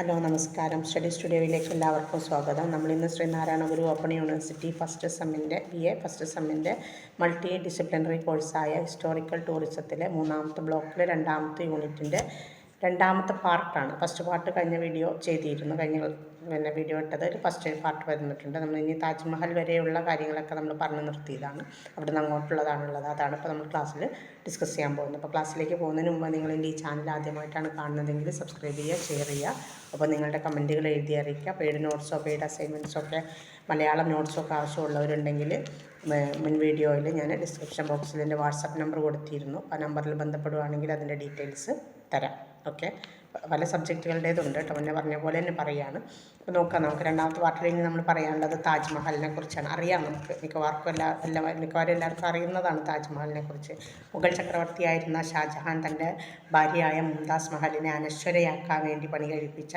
Hello നമസ്കാരം. Study സ്റ്റുഡിയോയിലേക്ക് എല്ലാവർക്കും സ്വാഗതം. നമ്മളിന്ന് Sreenarayana Guru open university first സെമ്മിൻ്റെ മൾട്ടി ഡിസിപ്ലിനറി കോഴ്സായ ഹിസ്റ്റോറിക്കൽ ടൂറിസത്തിലെ മൂന്നാമത്തെ ബ്ലോക്കിലെ രണ്ടാമത്തെ യൂണിറ്റിൻ്റെ രണ്ടാമത്തെ പാർട്ടാണ്. ഫസ്റ്റ് പാർട്ട് കഴിഞ്ഞ വീഡിയോ ചെയ്തിരുന്നു. വീഡിയോ ഇട്ടത് ഒരു ഫസ്റ്റ് പാർട്ട് വന്നിട്ടുണ്ട്. നമ്മൾ ഇനി താജ്മഹൽ വരെയുള്ള കാര്യങ്ങളൊക്കെ നമ്മൾ പറഞ്ഞു നിർത്തിയതാണ്. അവിടെ നിന്ന് അങ്ങോട്ടുള്ളതാണുള്ളത്. അതാണ് ഇപ്പോൾ നമ്മൾ ക്ലാസ്സിൽ ഡിസ്കസ് ചെയ്യാൻ പോകുന്നത്. അപ്പോൾ ക്ലാസ്സിലേക്ക് പോകുന്നതിന് മുമ്പ് നിങ്ങൾ ഈ ചാനൽ ആദ്യമായിട്ടാണ് കാണുന്നതെങ്കിൽ സബ്സ്ക്രൈബ് ചെയ്യുക, ഷെയർ ചെയ്യുക. അപ്പോൾ നിങ്ങളുടെ കമൻറ്റുകൾ എഴുതി അറിയിക്കുക. പെയ്ഡ് നോട്ട്സോ പെയ്ഡ് അസൈൻമെൻറ്റ്സോ ഒക്കെ മലയാളം നോട്ട്സൊക്കെ ആവശ്യമുള്ളവരുണ്ടെങ്കിൽ മുൻ വീഡിയോയിൽ ഞാൻ ഡിസ്ക്രിപ്ഷൻ ബോക്സിൽ എൻ്റെ വാട്സപ്പ് നമ്പർ കൊടുത്തിരുന്നു. ആ നമ്പറിൽ ബന്ധപ്പെടുകയാണെങ്കിൽ അതിൻ്റെ ഡീറ്റെയിൽസ് തരാം. ഓക്കെ, പല സബ്ജക്റ്റുകളുടേതുണ്ട് കേട്ടോ. മുന്നേ പറഞ്ഞ പോലെ തന്നെ പറയുകയാണ്. അപ്പോൾ നമുക്ക് രണ്ടാമത്തെ പാർട്ടിൽ ഇനി നമ്മൾ പറയാനുള്ളത് താജ്മഹലിനെ കുറിച്ചാണ്. അറിയാം, നമുക്ക് മിക്കവാറും എല്ലാവർക്കും അറിയുന്നതാണ് താജ്മഹലിനെ കുറിച്ച്. മുഗൾ ചക്രവർത്തിയായിരുന്ന ഷാജഹാൻ തൻ്റെ ഭാര്യയായ മുംതാസ് മഹലിനെ അനശ്വരയാക്കാൻ വേണ്ടി പണി കഴിപ്പിച്ച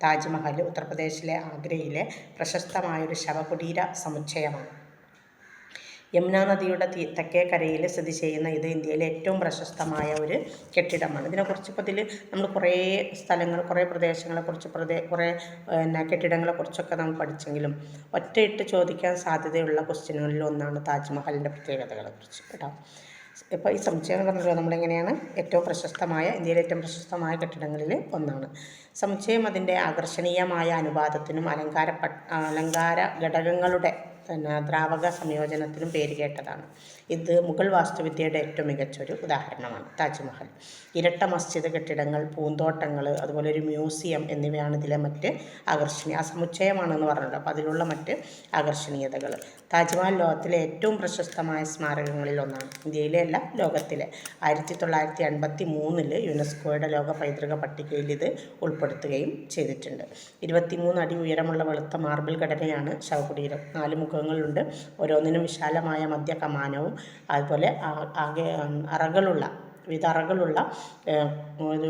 താജ്മഹൽ ഉത്തർപ്രദേശിലെ ആഗ്രയിലെ പ്രശസ്തമായൊരു ശവകുടീര സമുച്ചയമാണ്. യമുന നദിയുടെ തെക്കേ കരയിൽ സ്ഥിതി ചെയ്യുന്ന ഇത് ഇന്ത്യയിലെ ഏറ്റവും പ്രശസ്തമായ ഒരു കെട്ടിടമാണ്. ഇതിനെക്കുറിച്ച് ഇപ്പോൾ ഇതിൽ നമ്മൾ കുറേ സ്ഥലങ്ങൾ, കുറേ പ്രദേശങ്ങളെക്കുറിച്ച് കുറേ കെട്ടിടങ്ങളെക്കുറിച്ചൊക്കെ നമ്മൾ പഠിച്ചെങ്കിലും ഒറ്റയിട്ട് ചോദിക്കാൻ സാധ്യതയുള്ള ക്വസ്റ്റ്യനുകളിൽ ഒന്നാണ് താജ്മഹലിൻ്റെ പ്രത്യേകതകളെക്കുറിച്ച് കേട്ടോ. ഇപ്പോൾ ഈ സമുച്ചയം എന്ന് പറഞ്ഞാൽ നമ്മളിങ്ങനെയാണ് ഇന്ത്യയിലെ ഏറ്റവും പ്രശസ്തമായ കെട്ടിടങ്ങളിൽ ഒന്നാണ്. സമുച്ചയം അതിൻ്റെ ആകർഷണീയമായ അനുപാതത്തിനും അലങ്കാര ഘടകങ്ങളുടെ ദ്രാവക സംയോജനത്തിനും പേരുകേട്ടതാണ്. ഇത് മുഗൾ വാസ്തുവിദ്യയുടെ ഏറ്റവും മികച്ചൊരു ഉദാഹരണമാണ് താജ്മഹൽ. ഇരട്ട മസ്ജിദ് കെട്ടിടങ്ങൾ, പൂന്തോട്ടങ്ങൾ, അതുപോലെ ഒരു മ്യൂസിയം എന്നിവയാണ് ഇതിലെ മറ്റ് ആകർഷണീയ സമുച്ചയമാണെന്ന് പറഞ്ഞല്ലോ. അപ്പോൾ അതിലുള്ള മറ്റ് ആകർഷണീയതകൾ. താജ്മഹൽ ലോകത്തിലെ ഏറ്റവും പ്രശസ്തമായ സ്മാരകങ്ങളിൽ ഒന്നാണ്. ഇന്ത്യയിലെ അല്ല, ലോകത്തിലെ. 1953 യുനെസ്കോയുടെ ലോക പൈതൃക പട്ടികയിൽ ഇത് ഉൾപ്പെടുത്തുകയും ചെയ്തിട്ടുണ്ട്. 23 അടി ഉയരമുള്ള വെളുത്ത മാർബിൾ ഘടനയാണ് ശവകുടീരം. 4 മുഖങ്ങളുണ്ട്. ഓരോന്നിനും വിശാലമായ മധ്യ കമാനവും അതുപോലെ വിവിധ അറകളുള്ള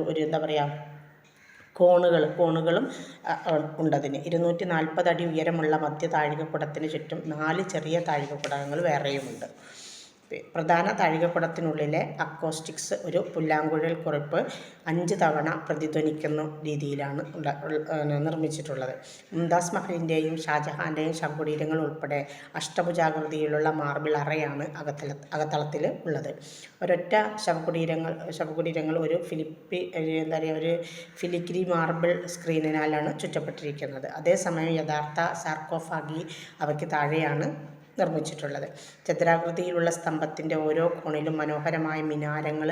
ഒരു എന്താ പറയുക കോണുകളും ഉണ്ടതിന്. 240 അടി ഉയരമുള്ള മധ്യ താഴികക്കുടത്തിന് ചുറ്റും 4 ചെറിയ താഴികക്കുടങ്ങൾ വേറെയുമുണ്ട്. പ്രധാന താഴികക്കുടത്തിനുള്ളിലെ അക്കോസ്റ്റിക്സ് ഒരു പുല്ലാങ്കുഴൽ കുറിപ്പ് 5 തവണ പ്രതിധ്വനിക്കുന്ന രീതിയിലാണ് നിർമ്മിച്ചിട്ടുള്ളത്. മുംതാസ് മഹലിൻ്റെയും ഷാജഹാൻ്റെയും ശവകുടീരങ്ങൾ ഉൾപ്പെടെ അഷ്ടഭുജാകൃതിയിലുള്ള മാർബിൾ അറയാണ് അകത്തളത്തിൽ ഉള്ളത്. ഒരൊറ്റ ശവകുടീരങ്ങൾ ഒരു ഫിലിഗ്രി മാർബിൾ സ്ക്രീനിനാലാണ് ചുറ്റപ്പെട്ടിരിക്കുന്നത്. അതേസമയം യഥാർത്ഥ സാർക്കോഫാഗി അവയ്ക്ക് താഴെയാണ് നിർമ്മിച്ചിട്ടുള്ളത്. ചതുരാകൃതിയിലുള്ള സ്തംഭത്തിൻ്റെ ഓരോ കോണിലും മനോഹരമായ മിനാരങ്ങൾ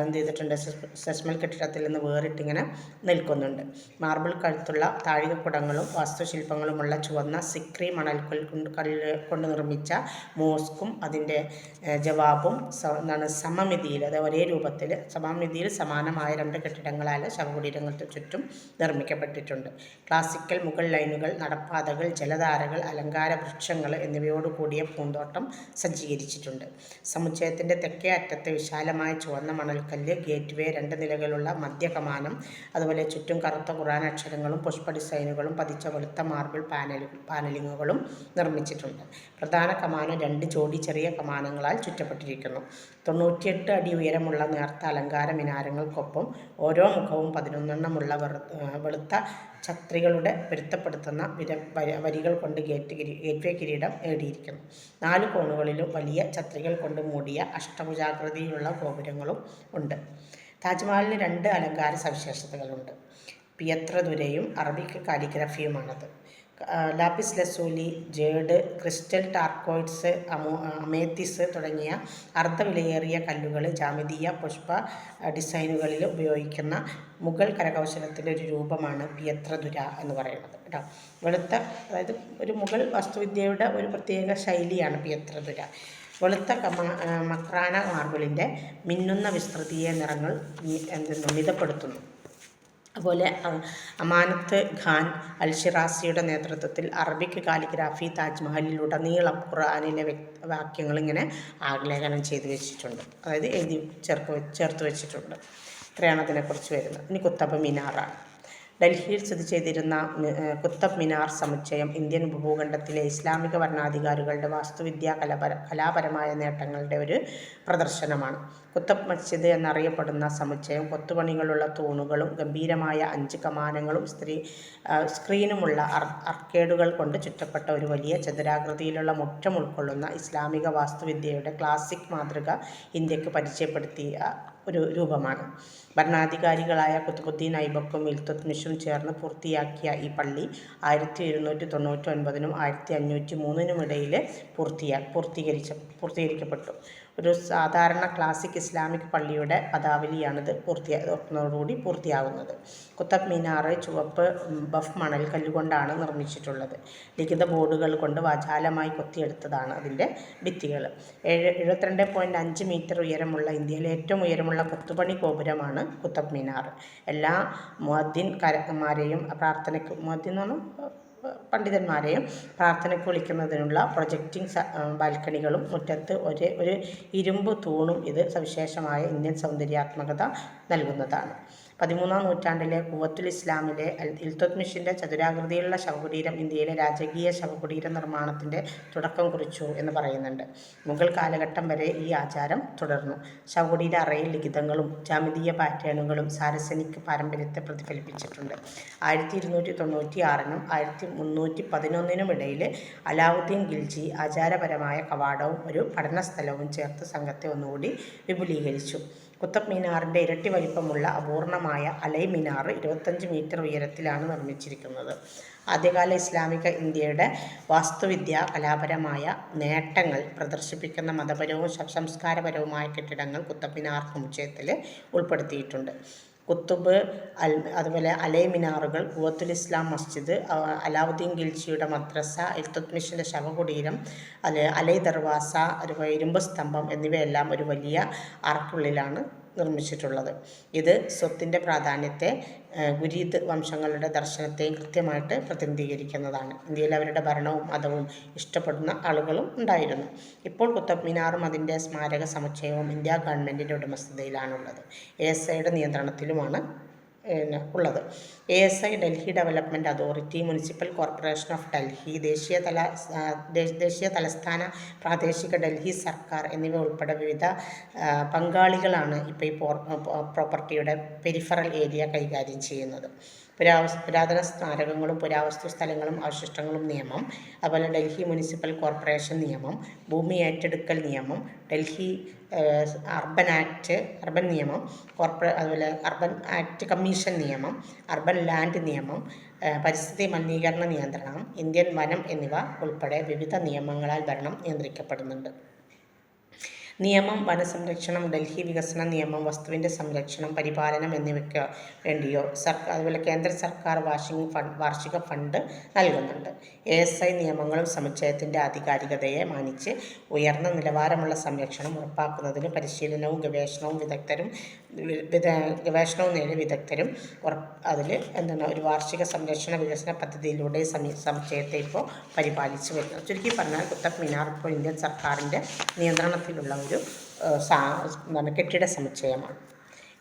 എന്ത് ചെയ്തിട്ടുണ്ട്, സെസ്മൽ കെട്ടിടത്തിൽ നിന്ന് വേറിട്ടിങ്ങനെ നിൽക്കുന്നുണ്ട്. മാർബിൾ കഴുത്തുള്ള താഴികക്കുടങ്ങളും വാസ്തുശില്പങ്ങളുമുള്ള ചുവന്ന സിക്രി മണൽക്കൽ കൊണ്ട് നിർമ്മിച്ച മോസ്കും അതിൻ്റെ ജവാബും സമമിതിയിൽ, അതായത് ഒരേ രൂപത്തിൽ സമമിതിയിൽ സമാനമായ 2 കെട്ടിടങ്ങളാൽ ശവകുടീരങ്ങൾക്ക് ചുറ്റും നിർമ്മിക്കപ്പെട്ടിട്ടുണ്ട്. ക്ലാസിക്കൽ മുഗൾ ലൈനുകൾ, നടപ്പാതകൾ, ജലധാരകൾ, അലങ്കാര വൃക്ഷങ്ങൾ എന്നിവയോട് കൂടിയ പൂന്തോട്ടം സജ്ജീകരിച്ചിട്ടുണ്ട്. സമുച്ചയത്തിൻ്റെ തെക്കേ അറ്റത്ത് വിശാലമായ ചുവന്ന മണൽക്കല്ല് ഗേറ്റ് വേ, 2 നിലകളുള്ള മധ്യ കമാനം, അതുപോലെ ചുറ്റും കറുത്ത ഖുർആൻ അക്ഷരങ്ങളും പുഷ്പ ഡിസൈനുകളും പതിച്ച വെളുത്ത മാർബിൾ പാനലിങ്ങുകളും നിർമ്മിച്ചിട്ടുണ്ട്. പ്രധാന കമാനം 2 ജോഡി ചെറിയ കമാനങ്ങളാൽ ചുറ്റപ്പെട്ടിരിക്കുന്നു. 98 അടി ഉയരമുള്ള നേർത്ത അലങ്കാര മിനാരങ്ങൾക്കൊപ്പം ഓരോ മുഖവും 11 വെളുത്ത ഛത്രികളുടെ പൊരുത്തപ്പെടുത്തുന്ന വരികൾ കൊണ്ട് ഗേറ്റ് വേ കിരീടം നേടിയിരിക്കുന്നു. 4 കോണുകളിലും വലിയ ഛത്രികൾ കൊണ്ട് മൂടിയ അഷ്ടഭുജാകൃതിയിലുള്ള ഗോപുരങ്ങളും ഉണ്ട്. താജ്മഹലിന് 2 അലങ്കാര സവിശേഷതകളുണ്ട്. പിയത്രദുരയും Arabic കാലിഗ്രഫിയുമാണത്. Lapis lazuli, jade, crystal, ടാർക്കോയിഡ്സ്, അമേത്തിസ് തുടങ്ങിയ അർദ്ധവിലയേറിയ കല്ലുകൾ ജാമിതീയ പുഷ്പ ഡിസൈനുകളിൽ ഉപയോഗിക്കുന്ന മുഗൾ കരകൗശലത്തിൻ്റെ ഒരു രൂപമാണ് പിയത്രദുര എന്ന് പറയുന്നത് കേട്ടോ. അതായത് ഒരു മുഗൾ വാസ്തുവിദ്യയുടെ ഒരു പ്രത്യേക ശൈലിയാണ് പിയത്രദുര. വെളുത്ത മക്രാന മാർബിളിൻ്റെ മിന്നുന്ന വിസ്തൃതിയെ നിറങ്ങൾ മിതപ്പെടുത്തുന്നു. അതുപോലെ അമാനത്ത് ഖാൻ അൽ ഷിറാസിയുടെ നേതൃത്വത്തിൽ അറബിക് കാലിഗ്രാഫി താജ്മഹലിലുടനീളം ഖുർആനിലെ വാക്യങ്ങൾ ഇങ്ങനെ ആലേഖനം ചെയ്തു വെച്ചിട്ടുണ്ട്, അതായത് എഴുതി ചേർത്ത് വെച്ചിട്ടുണ്ട്. ഇത്രയാണ് അതിനെക്കുറിച്ച് വരുന്നത്. ഇനി കുത്തബ് മിനാറാണ്. ഡൽഹിയിൽ സ്ഥിതി ചെയ്തിരുന്ന കുത്തബ് മിനാർ സമുച്ചയം ഇന്ത്യൻ ഉപഭൂഖണ്ഡത്തിലെ ഇസ്ലാമിക ഭരണാധികാരികളുടെ വാസ്തുവിദ്യാ കലാപരമായ നേട്ടങ്ങളുടെ ഒരു പ്രദർശനമാണ്. കുത്തബ് മസ്ജിദ് എന്നറിയപ്പെടുന്ന സമുച്ചയം കൊത്തുപണികളുള്ള തൂണുകളും ഗംഭീരമായ 5 കമാനങ്ങളും സ്ക്രീനുമുള്ള അർക്കേഡുകൾ കൊണ്ട് ചുറ്റപ്പെട്ട ഒരു വലിയ ചതുരാകൃതിയിലുള്ള മുറ്റം ഉൾക്കൊള്ളുന്ന ഇസ്ലാമിക വാസ്തുവിദ്യയുടെ ക്ലാസിക് മാതൃക ഇന്ത്യക്ക് പരിചയപ്പെടുത്തിയ ഒരു രൂപമാണ്. ഭരണാധികാരികളായ കുത്തുബുദ്ദീൻ ഐബക്കും ഇൽതുത്മിഷും ചേർന്ന് പൂർത്തിയാക്കിയ ഈ പള്ളി 1799 1503 ഇടയിൽ പൂർത്തീകരിക്കപ്പെട്ടു. ഒരു സാധാരണ ക്ലാസിക് ഇസ്ലാമിക് പള്ളിയുടെ പദാവലിയാണിത് പൂർത്തിയാകുന്നത്. കുത്തബ് മീനാർ ചുവപ്പ് ബഫ് മണൽ കല്ലുകൊണ്ടാണ് നിർമ്മിച്ചിട്ടുള്ളത്. ലിഖിത ബോർഡുകൾ കൊണ്ട് വാചാലമായി കൊത്തിയെടുത്തതാണ് അതിൻ്റെ ഭിത്തികൾ. 72.5 മീറ്റർ ഉയരമുള്ള ഇന്ത്യയിലെ ഏറ്റവും ഉയരമുള്ള കൊത്തുപണി ഗോപുരമാണ് കുത്തബ് മീനാർ. എല്ലാ മുഅദ്ദിൻമാരെയും പണ്ഡിതന്മാരെയും പ്രാർത്ഥനയ്ക്ക് വിളിക്കുന്നതിനുള്ള പ്രൊജക്റ്റിംഗ് ബാൽക്കണികളും മുറ്റത്ത് ഒരു ഇരുമ്പ് തൂണും ഇത് സവിശേഷമായ ഇന്ത്യൻ സൗന്ദര്യാത്മകത നൽകുന്നതാണ്. 13-ാം നൂറ്റാണ്ടിലെ ഖുവത്തുൽ ഇസ്ലാമിലെ ഇൽതുത്മിഷിൻ്റെ ചതുരാകൃതിയിലുള്ള ശവകുടീരം ഇന്ത്യയിലെ രാജകീയ ശവകുടീര നിർമ്മാണത്തിൻ്റെ തുടക്കം കുറിച്ചു എന്ന് പറയുന്നുണ്ട്. മുഗൾ കാലഘട്ടം വരെ ഈ ആചാരം തുടർന്നു. ശവകുടീര അറയിൽ ലിഖിതങ്ങളും ജാമിതീയ പാറ്റേണുകളും സാരസനിക് പാരമ്പര്യത്തെ പ്രതിഫലിപ്പിച്ചിട്ടുണ്ട്. 1296-നും 1311-നും ഇടയിൽ അലാവുദ്ദീൻ ഖിൽജി ആചാരപരമായ കവാടവും ഒരു പഠനസ്ഥലവും ചേർത്ത് സംഘത്തെ ഒന്നുകൂടി വിപുലീകരിച്ചു. കുത്തബ് മീനാറിൻ്റെ ഇരട്ടി വലിപ്പമുള്ള അപൂർണമായ അലൈ മിനാർ 25 മീറ്റർ ഉയരത്തിലാണ് നിർമ്മിച്ചിരിക്കുന്നത്. ആദ്യകാല ഇസ്ലാമിക ഇന്ത്യയുടെ വാസ്തുവിദ്യ കലാപരമായ നേട്ടങ്ങൾ പ്രദർശിപ്പിക്കുന്ന മതപരവും സംസ്കാരപരവുമായ കെട്ടിടങ്ങൾ കുത്തബ് മിനാർ സമുച്ചയത്തിൽ ഉൾപ്പെടുത്തിയിട്ടുണ്ട്. കുത്തുബ് അതുപോലെ അലൈ മിനാറുകൾ, ഖുവത്തുൽ ഇസ്ലാം മസ്ജിദ്, അലാവുദ്ദീൻ ഖിൽജിയുടെ മദ്രസ, ഇൽതുത്മിഷിൻ്റെ ശവകുടീരം, അലൈ ദർവാസ, അതുപോലെ ഇരുമ്പ് സ്തംഭം എന്നിവയെല്ലാം ഒരു വലിയ അറയ്ക്കുള്ളിലാണ് നിർമ്മിച്ചിട്ടുള്ളത്. ഇത് സ്വത്തിൻ്റെ പ്രാധാന്യത്തെ ഗുരീദ് വംശങ്ങളുടെ ദർശനത്തെയും കൃത്യമായിട്ട് പ്രതിനിധീകരിക്കുന്നതാണ്. ഇന്ത്യയിൽ അവരുടെ ഭരണവും മതവും ഇഷ്ടപ്പെടുന്ന ആളുകളും ഉണ്ടായിരുന്നു. ഇപ്പോൾ കുത്തബ് മിനാറും അതിൻ്റെ സ്മാരക സമുച്ചയവും ഇന്ത്യ ഗവൺമെൻറ്റിൻ്റെ ഉടമസ്ഥതയിലാണുള്ളത്. ASIയുടെ നിയന്ത്രണത്തിലുമാണ് ഉള്ളത്. ASI Delhi development authority, municipal corporation of Delhi, ദേശീയ തലസ്ഥാന പ്രാദേശിക ഡൽഹി സർക്കാർ എന്നിവ ഉൾപ്പെടെ വിവിധ പങ്കാളികളാണ് ഇപ്പോൾ ഈ പ്രോപ്പർട്ടിയുടെ പെരിഫറൽ ഏരിയ കൈകാര്യം ചെയ്യുന്നത്. പുരാതന സ്മാരകങ്ങളും പുരാവസ്തു സ്ഥലങ്ങളും അവശിഷ്ടങ്ങളും നിയമം, അതുപോലെ ഡൽഹി മുനിസിപ്പൽ കോർപ്പറേഷൻ നിയമം, ഭൂമി ഏറ്റെടുക്കൽ നിയമം, ഡൽഹി അർബൻ നിയമം, അതുപോലെ അർബൻ ആക്ട് കമ്മീഷൻ നിയമം, അർബൻ ലാൻഡ് നിയമം, പരിസ്ഥിതി മലിനീകരണ നിയന്ത്രണം, ഇന്ത്യൻ വനം എന്നിവ ഉൾപ്പെടെ വിവിധ നിയമങ്ങളാൽ ഭരണം നിയന്ത്രിക്കപ്പെടുന്നുണ്ട്. നിയമം, വനസംരക്ഷണം, ഡൽഹി വികസന നിയമം, വസ്തുവിൻ്റെ സംരക്ഷണം, പരിപാലനം എന്നിവയ്ക്ക് വേണ്ടിയോ അതുപോലെ കേന്ദ്ര സർക്കാർ വാർഷിക ഫണ്ട് നൽകുന്നുണ്ട്. ASI നിയമങ്ങളും സമുച്ചയത്തിൻ്റെ ആധികാരികതയെ മാനിച്ച് ഉയർന്ന നിലവാരമുള്ള സംരക്ഷണം ഉറപ്പാക്കുന്നതിന് പരിശീലനവും ഗവേഷണവും നേടിയ വിദഗ്ധരും അതിൽ ഒരു വാർഷിക സംരക്ഷണ വികസന പദ്ധതിയിലൂടെ സമുച്ചയത്തെ ഇപ്പോൾ പരിപാലിച്ചു വരുന്നത്. ചുരുക്കി പറഞ്ഞാൽ കുത്തബ് മിനാർ ഇപ്പോൾ ഇന്ത്യൻ സർക്കാരിൻ്റെ നിയന്ത്രണത്തിലുള്ള ഒരു കെട്ടിട സമുച്ചയമാണ്.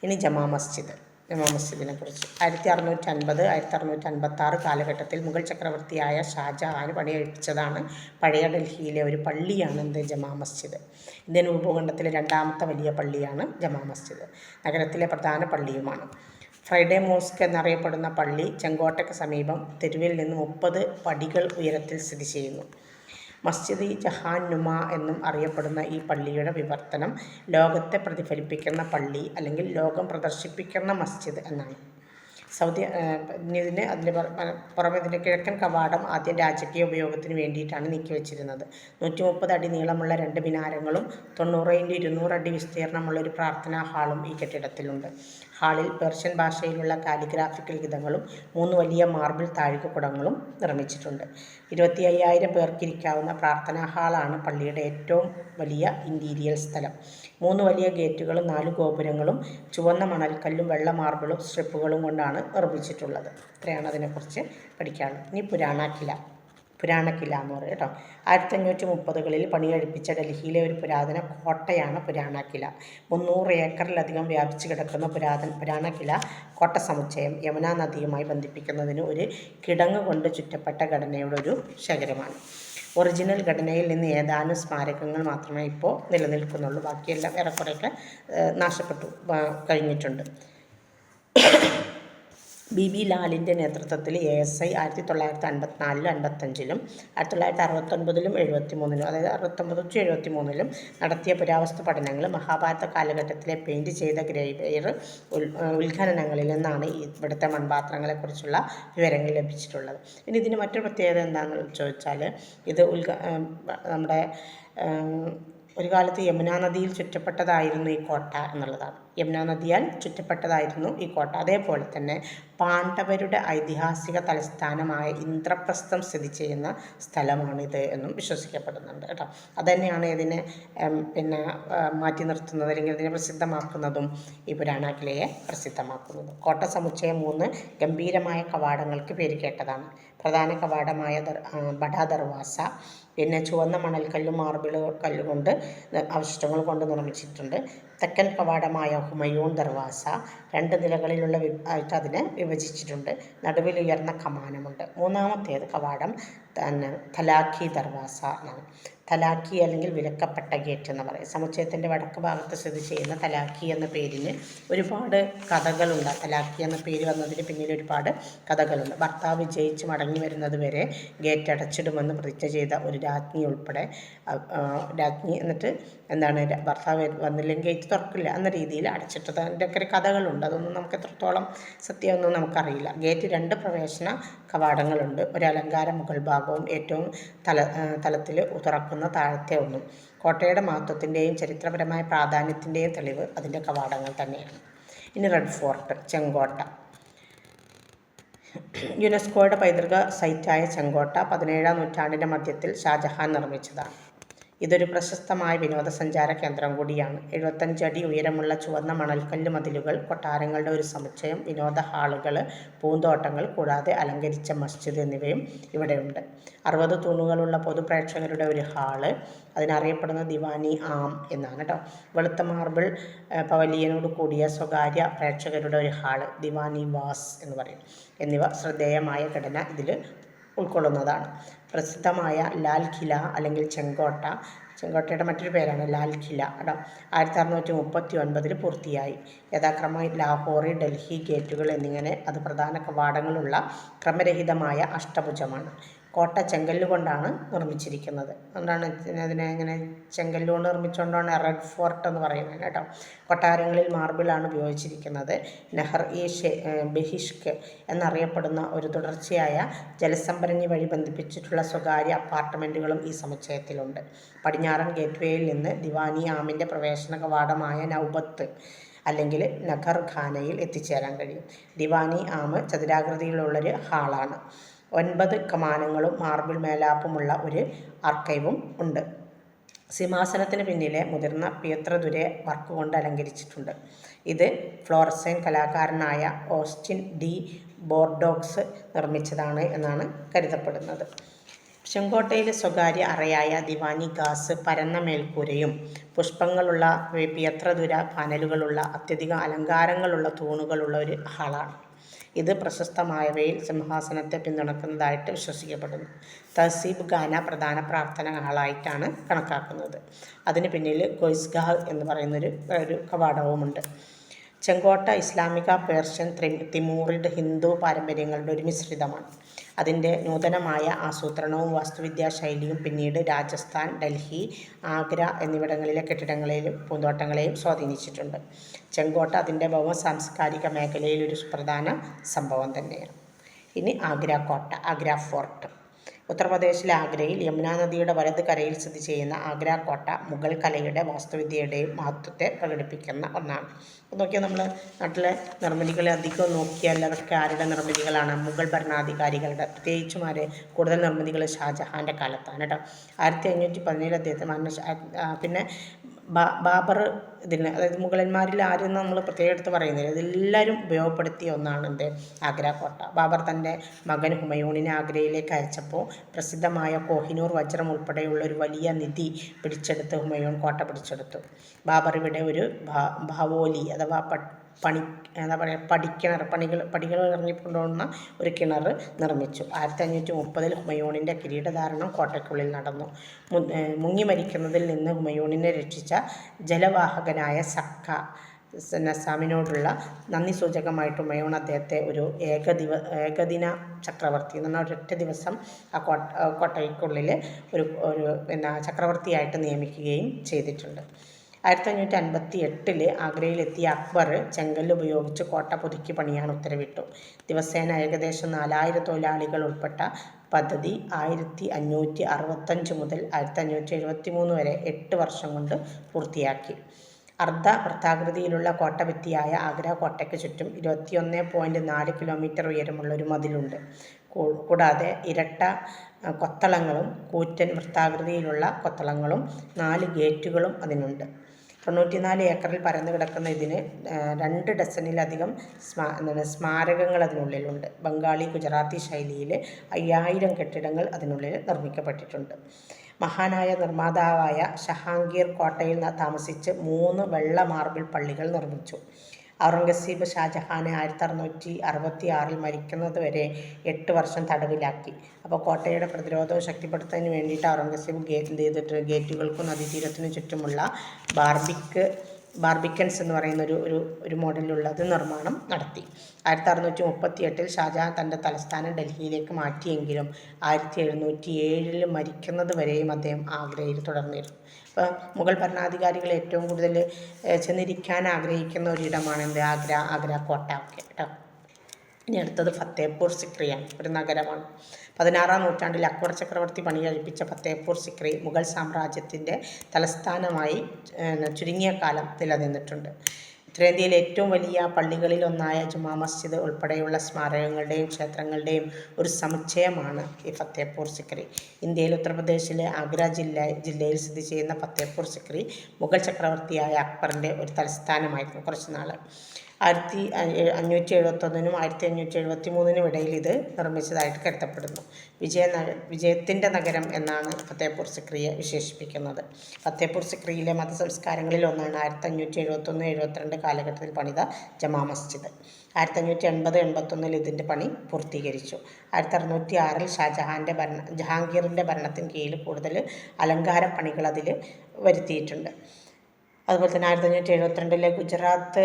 ഇനി ജമാ മസ്ജിദിനെ കുറിച്ച് 1650-1656 കാലഘട്ടത്തിൽ മുഗൾ ചക്രവർത്തിയായ ഷാജഹാൻ പണികഴിപ്പിച്ചതാണ് പഴയ ഡൽഹിയിലെ ഒരു പള്ളിയാണ് ജമാ മസ്ജിദ്. ഇന്ത്യൻ ഉപഭൂഖണ്ഡത്തിലെ 2ാമത്തെ വലിയ പള്ളിയാണ് ജമാ മസ്ജിദ്. നഗരത്തിലെ പ്രധാന പള്ളിയുമാണ്. ഫ്രൈഡേ മോസ്ക് എന്നറിയപ്പെടുന്ന പള്ളി ചെങ്കോട്ടയ്ക്ക് സമീപം തെരുവിൽ നിന്ന് 30 പടികൾ ഉയരത്തിൽ സ്ഥിതി ചെയ്യുന്നു. മസ്ജിദ് ജഹാൻ നുമാ എന്നും അറിയപ്പെടുന്ന ഈ പള്ളിയുടെ വിവർത്തനം ലോകത്തെ പ്രതിഫലിപ്പിക്കുന്ന പള്ളി അല്ലെങ്കിൽ ലോകം പ്രദർശിപ്പിക്കുന്ന മസ്ജിദ് എന്നാണ്. അതിന് പുറമെ ഇതിൻ്റെ കിഴക്കൻ കവാടം ആദ്യം രാജകീയ ഉപയോഗത്തിന് വേണ്ടിയിട്ടാണ് നീക്കിവെച്ചിരുന്നത്. 130 അടി നീളമുള്ള 2 മിനാരങ്ങളും 90x200 അടി വിസ്തീർണമുള്ള ഒരു പ്രാർത്ഥനാ ഹാളും ഈ കെട്ടിടത്തിലുണ്ട്. ഹാളിൽ പേർഷ്യൻ ഭാഷയിലുള്ള കാലിഗ്രാഫിക് ലിഖിതങ്ങളും 3 വലിയ മാർബിൾ താഴികക്കുടങ്ങളും നിർമ്മിച്ചിട്ടുണ്ട്. 25,000 പേർക്കിരിക്കാവുന്ന പ്രാർത്ഥനാ ഹാളാണ് പള്ളിയുടെ ഏറ്റവും വലിയ ഇൻറ്റീരിയർ സ്ഥലം. 3 വലിയ ഗേറ്റുകളും 4 ഗോപുരങ്ങളും ചുവന്ന മണൽക്കല്ലും വെള്ള മാർബിളും സ്ട്രിപ്പുകളും കൊണ്ടാണ് നിർമ്മിച്ചിട്ടുള്ളത്. ഇത്രയാണ് അതിനെക്കുറിച്ച് പഠിക്കാനുള്ളത്. ഇനി പുരാണ കില. പുരാണക്കില എന്ന് പറയും കേട്ടോ. 1530കളിൽ പണികഴിപ്പിച്ച ഡൽഹിയിലെ ഒരു പുരാതന കോട്ടയാണ് പുരാണക്കില. 300 ഏക്കറിലധികം വ്യാപിച്ചു കിടക്കുന്ന പുരാണക്കില കോട്ട സമുച്ചയം യമുനാ നദിയുമായി ബന്ധിപ്പിക്കുന്നതിന് ഒരു കിടങ്ങ് കൊണ്ട് ചുറ്റപ്പെട്ട ഘടനയുടെ ഒരു ശേഖരമാണ്. ഒറിജിനൽ ഘടനയിൽ നിന്ന് ഏതാനും സ്മാരകങ്ങൾ മാത്രമേ ഇപ്പോൾ നിലനിൽക്കുന്നുള്ളൂ. ബാക്കിയെല്ലാം ഏറെക്കുറെയൊക്കെ നാശപ്പെട്ടു കഴിഞ്ഞിട്ടുണ്ട്. BB ലാലിൻ്റെ നേതൃത്വത്തിൽ ASI 1954-ലും 55-ലും 1969-ലും 73-ലും അതായത് 69-73-ലും നടത്തിയ പുരാവസ്തു പഠനങ്ങൾ മഹാഭാരത കാലഘട്ടത്തിലെ പെയിൻറ് ചെയ്ത ഗ്രേവെയർ ഉത്ഖനനങ്ങളിൽ നിന്നാണ് ഇവിടുത്തെ മൺപാത്രങ്ങളെക്കുറിച്ചുള്ള വിവരങ്ങൾ ലഭിച്ചിട്ടുള്ളത്. ഇനി ഇതിന് മറ്റൊരു പ്രത്യേകത എന്താണെന്ന് ചോദിച്ചാൽ ഇത് നമ്മുടെ ഒരു കാലത്ത് യമുനാ നദിയിൽ ചുറ്റപ്പെട്ടതായിരുന്നു ഈ കോട്ട എന്നുള്ളതാണ്. യമുനാ നദിയാൽ ചുറ്റപ്പെട്ടതായിരുന്നു ഈ കോട്ട. അതേപോലെ തന്നെ പാണ്ഡവരുടെ ഐതിഹാസിക തലസ്ഥാനമായ ഇന്ദ്രപ്രസ്ഥം സ്ഥിതി ചെയ്യുന്ന സ്ഥലമാണിത് എന്നും വിശ്വസിക്കപ്പെടുന്നുണ്ട് കേട്ടോ. അതുതന്നെയാണ് ഇതിനെ മാറ്റി നിർത്തുന്നത് അല്ലെങ്കിൽ ഇതിനെ പ്രസിദ്ധമാക്കുന്നതും ഈ പുരാണക്കിലയെ പ്രസിദ്ധമാക്കുന്നതും. കോട്ട സമുച്ചയം 3 ഗംഭീരമായ കവാടങ്ങൾക്ക് പേര് കേട്ടതാണ്. പ്രധാന കവാടമായ ബഡാ ദർവാസ, പിന്നെ ചുവന്ന മണൽക്കല്ലും മാർബിൾ കല്ലുകൊണ്ട് അവശിഷ്ടങ്ങൾ കൊണ്ട് നിർമ്മിച്ചിട്ടുണ്ട്. തെക്കൻ കവാടമായ ഹുമയൂൺ ദർവാസ 2 നിലകളിലുള്ള ആയിട്ട് അതിനെ വിഭജിച്ചിട്ടുണ്ട്. നടുവിൽ ഉയർന്ന കമാനമുണ്ട്. മൂന്നാമത്തേത് കവാടം തലാഖി ദർവാസ എന്നാണ്. തലാഖി അല്ലെങ്കിൽ വിലക്കപ്പെട്ട ഗേറ്റ് എന്ന് പറയും. സമുച്ചയത്തിൻ്റെ വടക്ക് ഭാഗത്ത് സ്ഥിതി ചെയ്യുന്ന തലാഖി എന്ന പേരിന് ഒരുപാട് കഥകളുണ്ട്. തലാഖി എന്ന പേര് വന്നതിന് പിന്നിൽ ഒരുപാട് കഥകളുണ്ട്. ഭർത്താവ് വിജയിച്ച് മടങ്ങി വരുന്നത് വരെ ഗേറ്റ് അടച്ചിടുമെന്ന് പ്രതിജ്ഞ ചെയ്ത ഒരു രാജ്ഞി ഉൾപ്പെടെ രാജ്ഞി എന്നിട്ട് ഭർത്താവ് വന്നില്ലെങ്കിൽ ഗേറ്റ് തുറക്കില്ല എന്ന രീതിയിൽ അടച്ചിട്ടതിൻ്റെ ഒക്കെ കഥകളുണ്ട്. അതൊന്നും നമുക്ക് എത്രത്തോളം സത്യമൊന്നും നമുക്കറിയില്ല. ഗേറ്റ് 2 പ്രവേശന കവാടങ്ങളുണ്ട്. ഒരു അലങ്കാര മുകൾ ഭാഗവും ഏറ്റവും തലത്തിൽ തുറക്കുന്ന താഴത്തെ ഒന്നും. കോട്ടയുടെ മഹത്വത്തിൻ്റെയും ചരിത്രപരമായ പ്രാധാന്യത്തിൻ്റെയും തെളിവ് അതിൻ്റെ കവാടങ്ങൾ തന്നെയാണ്. ഇനി റെഡ് ഫോർട്ട്, ചെങ്കോട്ട. യുനെസ്കോയുടെ പൈതൃക സൈറ്റായ ചെങ്കോട്ട 17-ാം നൂറ്റാണ്ടിൻ്റെ മധ്യത്തിൽ ഷാജഹാൻ നിർമ്മിച്ചതാണ്. ഇതൊരു പ്രശസ്തമായ വിനോദസഞ്ചാര കേന്ദ്രം കൂടിയാണ്. 75 അടി ഉയരമുള്ള ചുവന്ന മണൽക്കല്ല് മതിലുകൾ, കൊട്ടാരങ്ങളുടെ ഒരു സമുച്ചയം, വിനോദ ഹാളുകൾ, പൂന്തോട്ടങ്ങൾ കൂടാതെ അലങ്കരിച്ച മസ്ജിദ് എന്നിവയും ഇവിടെയുണ്ട്. 60 തൂണുകളുള്ള പൊതുപ്രേക്ഷകരുടെ ഒരു ഹാള്, അതിനറിയപ്പെടുന്ന ദിവാനി ആം എന്നാണ് കേട്ടോ. വെളുത്ത മാർബിൾ പവലിയനോട് കൂടിയ സ്വകാര്യ പ്രേക്ഷകരുടെ ഒരു ഹാള്, ദിവാനി വാസ് എന്ന് പറയും, എന്നിവ ശ്രദ്ധേയമായ ഘടന ഇതിൽ ഉൾക്കൊള്ളുന്നതാണ്. പ്രസിദ്ധമായ ലാൽ കില അല്ലെങ്കിൽ ചെങ്കോട്ടയുടെ മറ്റൊരു പേരാണ് ലാൽ കില കേട്ടോ. 1639 പൂർത്തിയായി. യഥാക്രമം ലാഹോറി, ഡൽഹി ഗേറ്റുകൾ എന്നിങ്ങനെ അത് പ്രധാന കവാടങ്ങളുള്ള ക്രമരഹിതമായ അഷ്ടഭുജമാണ്. കോട്ട ചെങ്കല്ലുകൊണ്ടാണ് നിർമ്മിച്ചിരിക്കുന്നത്. അതുകൊണ്ടാണ് അതിനെ ഇങ്ങനെ ചെങ്കല്ലുകൊണ്ട് നിർമ്മിച്ചുകൊണ്ടാണ് റെഡ് ഫോർട്ട് എന്ന് പറയുന്നത് കേട്ടോ. കൊട്ടാരങ്ങളിൽ മാർബിളാണ് ഉപയോഗിച്ചിരിക്കുന്നത്. ബഹിഷ്ക് എന്നറിയപ്പെടുന്ന ഒരു തുടർച്ചയായ ജലസംഭരണി വഴി ബന്ധിപ്പിച്ചിട്ടുള്ള സ്വകാര്യ അപ്പാർട്ട്മെൻറ്റുകളും ഈ സമുച്ചയത്തിലുണ്ട്. പടിഞ്ഞാറൻ ഗേറ്റ്വേയിൽ നിന്ന് ദിവാനി ആമിൻ്റെ പ്രവേശന കവാടമായ നൗബത്ത് അല്ലെങ്കിൽ നഗർ ഖാനയിൽ എത്തിച്ചേരാൻ കഴിയും. ദിവാനി ആം ചതുരാകൃതിയിലുള്ളൊരു ഹാളാണ്. 9 കമാനങ്ങളും മാർബിൾ മേലാപ്പുമുള്ള ഒരു ആർക്കൈവും ഉണ്ട്. സിംഹാസനത്തിന് പിന്നിലെ മുതിർന്ന പിയത്രദുരെ വർക്ക് കൊണ്ട് അലങ്കരിച്ചിട്ടുണ്ട്. ഇത് ഫ്ലോറൻസൈൻ കലാകാരനായ ഓസ്റ്റിൻ ഡി ബോർഡോക്സ് നിർമ്മിച്ചതാണ് എന്നാണ് കരുതപ്പെടുന്നത്. ചെങ്കോട്ടയിലെ സ്വകാര്യ അറയായ ദിവാനി ഗാസ് പരന്ന മേൽക്കൂരയും പുഷ്പങ്ങളുള്ള പിയത്രദുര പാനലുകളുള്ള അത്യധികം അലങ്കാരങ്ങളുള്ള തൂണുകളുള്ള ഒരു ഹാളാണ്. ഇത് പ്രശസ്തമായവയിൽ സിംഹാസനത്തെ പിന്തുണക്കുന്നതായിട്ട് വിശ്വസിക്കപ്പെടുന്നു. തഹസീബ് ഖാന പ്രധാന പ്രാർത്ഥന ഹാളായിട്ടാണ് കണക്കാക്കുന്നത്. അതിന് പിന്നിൽ ഗോയ്സ്ഗാഹ് എന്ന് പറയുന്നൊരു കവാടവുമുണ്ട്. ചെങ്കോട്ട ഇസ്ലാമിക, പേർഷ്യൻ, തിമൂറിഡ്, ഹിന്ദു പാരമ്പര്യങ്ങളുടെ ഒരു മിശ്രിതമാണ്. അതിൻ്റെ നൂതനമായ ആസൂത്രണവും വാസ്തുവിദ്യാ ശൈലിയും പിന്നീട് രാജസ്ഥാൻ, ഡൽഹി, ആഗ്ര എന്നിവിടങ്ങളിലെ കെട്ടിടങ്ങളെയും പൂന്തോട്ടങ്ങളെയും സ്വാധീനിച്ചിട്ടുണ്ട്. ചെങ്കോട്ട അതിൻ്റെ ഭൗമ-സാംസ്കാരിക മേഖലയിൽ ഒരു സുപ്രധാന സംഭവം തന്നെയാണ്. ഇനി ആഗ്ര ഫോർട്ട്. ഉത്തർപ്രദേശിലെ ആഗ്രയിൽ യമുനാ നദിയുടെ വലത് കരയിൽ സ്ഥിതി ചെയ്യുന്ന ആഗ്ര കോട്ട മുഗൾ കലയുടെ വാസ്തുവിദ്യയുടെയും മഹത്വത്തെ പ്രകടിപ്പിക്കുന്ന ഒന്നാണ്. നോക്കിയാൽ നമ്മൾ നാട്ടിലെ നിർമ്മിതികളെ അധികം നോക്കിയാൽ അതൊക്കെ ആരുടെ നിർമ്മിതികളാണ്? മുഗൾ ഭരണാധികാരികളുടെ. പ്രത്യേകിച്ചും കൂടുതൽ നിർമ്മിതികൾ ഷാജഹാൻ്റെ കാലത്താണ് കേട്ടോ. 1517 അദ്ദേഹത്തെ പിന്നെ ബാബർ ഇതിന്, അതായത് മുഗളന്മാരിൽ ആരും നമ്മൾ പ്രത്യേകം എടുത്ത് പറയുന്നില്ല, ഇതെല്ലാവരും ഉപയോഗപ്പെടുത്തിയ ഒന്നാണ് എന്ത് ആഗ്ര കോട്ട. ബാബർ തൻ്റെ മകൻ ഹുമയൂണിനെ ആഗ്രയിലേക്ക് അയച്ചപ്പോൾ പ്രസിദ്ധമായ കോഹിനൂർ വജ്രം ഉൾപ്പെടെയുള്ള ഒരു വലിയ നിധി പിടിച്ചെടുത്ത് ഹുമയൂൺ കോട്ട പിടിച്ചെടുത്തു. ബാബർ ഇവിടെ ഒരു ഭാവോലി അഥവാ എന്താ പറയുക പടികൾ ഇറങ്ങിക്കൊണ്ടുവന്ന ഒരു കിണർ നിർമ്മിച്ചു. 1530 ഹുമയൂണിൻ്റെ കിരീടധാരണം കോട്ടയ്ക്കുള്ളിൽ നടന്നു. മുങ്ങി മരിക്കുന്നതിൽ നിന്ന് ഹുമയൂണിനെ രക്ഷിച്ച ജലവാഹകനായ സക്ക നസാമിനോടുള്ള നന്ദി സൂചകമായിട്ട് ഹുമയൂൺ അദ്ദേഹത്തെ ഒരു ഏകദിന ചക്രവർത്തി എന്ന് പറഞ്ഞാൽ ഒരൊറ്റ ദിവസം ആ കോട്ടയ്ക്കുള്ളിൽ ഒരു ചക്രവർത്തിയായിട്ട് നിയമിക്കുകയും ചെയ്തിട്ടുണ്ട്. 1558 ആഗ്രയിലെത്തിയ അക്ബർ ചെങ്കല്ല് ഉപയോഗിച്ച് കോട്ട പുതുക്കി പണിയാൻ ഉത്തരവിട്ടു. ദിവസേന ഏകദേശം 4000 തൊഴിലാളികൾ ഉൾപ്പെട്ട പദ്ധതി 1565 മുതൽ 1573 വരെ 8 വർഷം കൊണ്ട് പൂർത്തിയാക്കി. വൃത്താകൃതിയിലുള്ള കോട്ടഭിത്തിയായ ആഗ്ര കോട്ടയ്ക്ക് ചുറ്റും 21.4 കിലോമീറ്റർ ഉയരമുള്ള ഒരു മതിലുണ്ട്. കൂടാതെ ഇരട്ട കൊത്തളങ്ങളും കൂറ്റൻ വൃത്താകൃതിയിലുള്ള കൊത്തളങ്ങളും 4 ഗേറ്റുകളും അതിനുണ്ട്. 94 ഏക്കറിൽ പരന്നു കിടക്കുന്ന ഇതിന് 2 ഡസനിലധികം സ്മാരകങ്ങൾ അതിനുള്ളിലുണ്ട്. ബംഗാളി ഗുജറാത്തി ശൈലിയിൽ 5000 കെട്ടിടങ്ങൾ അതിനുള്ളിൽ നിർമ്മിക്കപ്പെട്ടിട്ടുണ്ട്. മഹാനായ നിർമ്മാതാവായ ഷഹാംഗീർ കോട്ടയിൽ താമസിച്ച് 3 വെള്ള മാർബിൾ പള്ളികൾ നിർമ്മിച്ചു. ഔറംഗസീബ് ഷാജഹാനെ 1666 മരിക്കുന്നത് വരെ 8 വർഷം തടവിലാക്കി. അപ്പോൾ കോട്ടയുടെ പ്രതിരോധവും ശക്തിപ്പെടുത്തുന്നതിന് വേണ്ടിയിട്ട് ഔറംഗസീബ് ഗേറ്റുകൾക്കും നദീതീരത്തിനു ചുറ്റുമുള്ള ബാർബിക്കൻസ് എന്ന് പറയുന്ന ഒരു മോഡലുള്ളത് നിർമ്മാണം നടത്തി. 1638 ഷാജഹാൻ തൻ്റെ തലസ്ഥാനം ഡൽഹിയിലേക്ക് മാറ്റിയെങ്കിലും 1707 മരിക്കുന്നത് വരെയും അദ്ദേഹം ആഗ്രയിൽ തുടർന്നിരുന്നു. അപ്പോൾ മുഗൾ ഭരണാധികാരികൾ ഏറ്റവും കൂടുതൽ ചെന്നിരിക്കാൻ ആഗ്രഹിക്കുന്ന ഒരിടമാണ് ആഗ്ര കോട്ട. ഒക്കെ കേട്ടോ. ഇനി അടുത്തത് ഫത്തേപൂർ സിക്രിയാണ്, ഒരു നഗരമാണ്. 16-ാം നൂറ്റാണ്ടിൽ അക്ബർ ചക്രവർത്തി പണി കഴിപ്പിച്ച ഫത്തേപൂർ സിക്രി മുഗൾ സാമ്രാജ്യത്തിൻ്റെ തലസ്ഥാനമായി ചുരുങ്ങിയ കാലം നിലനിന്നിട്ടുണ്ട്. ഉത്തരേന്ത്യയിലെ ഏറ്റവും വലിയ പള്ളികളിലൊന്നായ ജുമാ മസ്ജിദ് ഉൾപ്പെടെയുള്ള സ്മാരകങ്ങളുടെയും ക്ഷേത്രങ്ങളുടെയും ഒരു സമുച്ചയമാണ് ഈ ഫത്തേപൂർ സിക്രി. ഇന്ത്യയിൽ ഉത്തർപ്രദേശിലെ ആഗ്ര ജില്ലയിൽ സ്ഥിതി ചെയ്യുന്ന ഫത്തേപൂർ സിക്രി മുഗൾ ചക്രവർത്തിയായ അക്ബറിൻ്റെ ഒരു തലസ്ഥാനമായിരുന്നു കുറച്ച് നാൾ. 1571 1573 ഇടയിൽ ഇത് നിർമ്മിച്ചതായിട്ട് കരുതപ്പെടുന്നു. വിജയത്തിൻ്റെ നഗരം എന്നാണ് ഫത്തേപൂർ സിക്രിയെ വിശേഷിപ്പിക്കുന്നത്. ഫത്തേപൂർ സിക്രിയിലെ മതസംസ്കാരങ്ങളിൽ ഒന്നാണ് 1571-72 കാലഘട്ടത്തിൽ പണിത ജമാ മസ്ജിദ്. 1580-81 ഇതിൻ്റെ പണി പൂർത്തീകരിച്ചു. 1606 ജഹാംഗീറിൻ്റെ ഭരണത്തിന് കീഴിൽ കൂടുതൽ അലങ്കാര പണികൾ അതിൽ വരുത്തിയിട്ടുണ്ട്. അതുപോലെ തന്നെ 1572 ഗുജറാത്ത്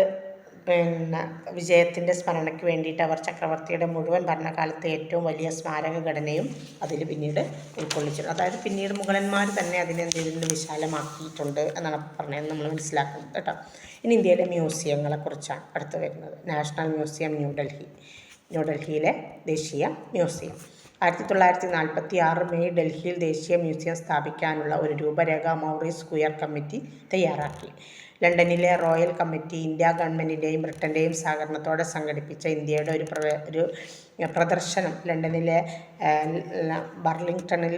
വിജയത്തിൻ്റെ സ്മരണയ്ക്ക് വേണ്ടിയിട്ട് അവർ ചക്രവർത്തിയുടെ മുഴുവൻ ഭരണകാലത്തെ ഏറ്റവും വലിയ സ്മാരക ഘടനയും അതിൽ പിന്നീട് ഉൾക്കൊള്ളിച്ചിട്ടുണ്ട്. അതായത് പിന്നീട് മുഗളന്മാർ തന്നെ അതിനെന്തെങ്കിലും വിശാലമാക്കിയിട്ടുണ്ട് എന്നാണ് പറഞ്ഞത് നമ്മൾ മനസ്സിലാക്കുന്നത് കേട്ടോ. ഇനി ഇന്ത്യയിലെ മ്യൂസിയങ്ങളെക്കുറിച്ചാണ് അടുത്ത് വരുന്നത്. നാഷണൽ മ്യൂസിയം ന്യൂഡൽഹിയിലെ ദേശീയ മ്യൂസിയം. 1946 മെയ് ഡൽഹിയിൽ ദേശീയ മ്യൂസിയം സ്ഥാപിക്കാനുള്ള ഒരു രൂപരേഖ മൗറീസ് സ്ക്വയർ കമ്മിറ്റി തയ്യാറാക്കി. ലണ്ടനിലെ റോയൽ കമ്മിറ്റി ഇന്ത്യ ഗവൺമെൻറ്റിൻ്റെയും ബ്രിട്ടൻ്റെയും സഹകരണത്തോടെ സംഘടിപ്പിച്ച ഇന്ത്യയുടെ ഒരു പ്രദർശനം ലണ്ടനിലെ ബർലിംഗ്ടണിൽ